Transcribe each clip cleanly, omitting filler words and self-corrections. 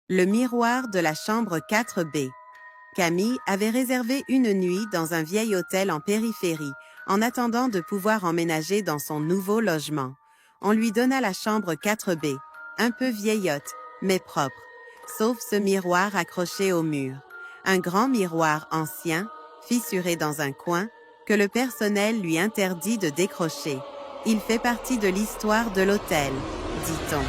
Le miroir de la chambre 4B. Camille avait réservé une nuit dans un vieil hôtel en périphérie, en attendant de pouvoir emménager dans son nouveau logement. On lui donna la chambre 4B, un peu vieillotte, mais propre, sauf ce miroir accroché au mur. Un grand miroir ancien, fissuré dans un coin, que le personnel lui interdit de décrocher. Il fait partie de l'histoire de l'hôtel, dit-on.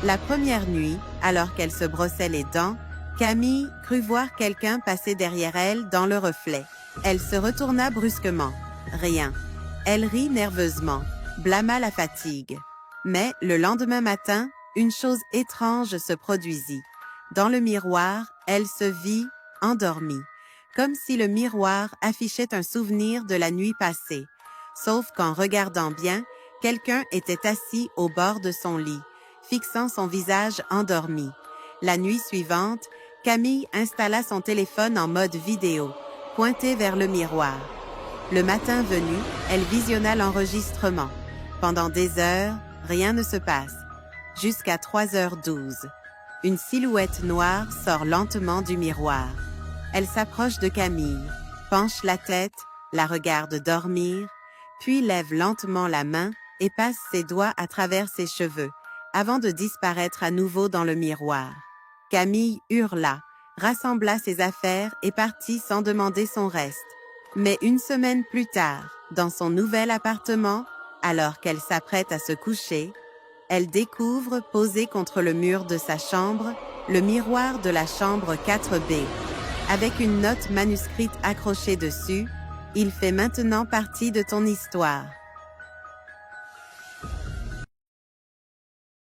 La première nuit, alors qu'elle se brossait les dents, Camille crut voir quelqu'un passer derrière elle dans le reflet. Elle se retourna brusquement. Rien. Elle rit nerveusement, blâma la fatigue. Mais le lendemain matin, une chose étrange se produisit. Dans le miroir, elle se vit endormie, comme si le miroir affichait un souvenir de la nuit passée. Sauf qu'en regardant bien, quelqu'un était assis au bord de son lit, fixant son visage endormi. La nuit suivante, Camille installa son téléphone en mode vidéo, pointé vers le miroir. Le matin venu, elle visionna l'enregistrement. Pendant des heures, rien ne se passe. Jusqu'à 3h12. Une silhouette noire sort lentement du miroir. Elle s'approche de Camille, penche la tête, la regarde dormir, puis lève lentement la main et passe ses doigts à travers ses cheveux, avant de disparaître à nouveau dans le miroir. Camille hurla, rassembla ses affaires et partit sans demander son reste. Mais une semaine plus tard, dans son nouvel appartement, alors qu'elle s'apprête à se coucher, elle découvre, posé contre le mur de sa chambre, le miroir de la chambre 4B. Avec une note manuscrite accrochée dessus, « Il fait maintenant partie de ton histoire ».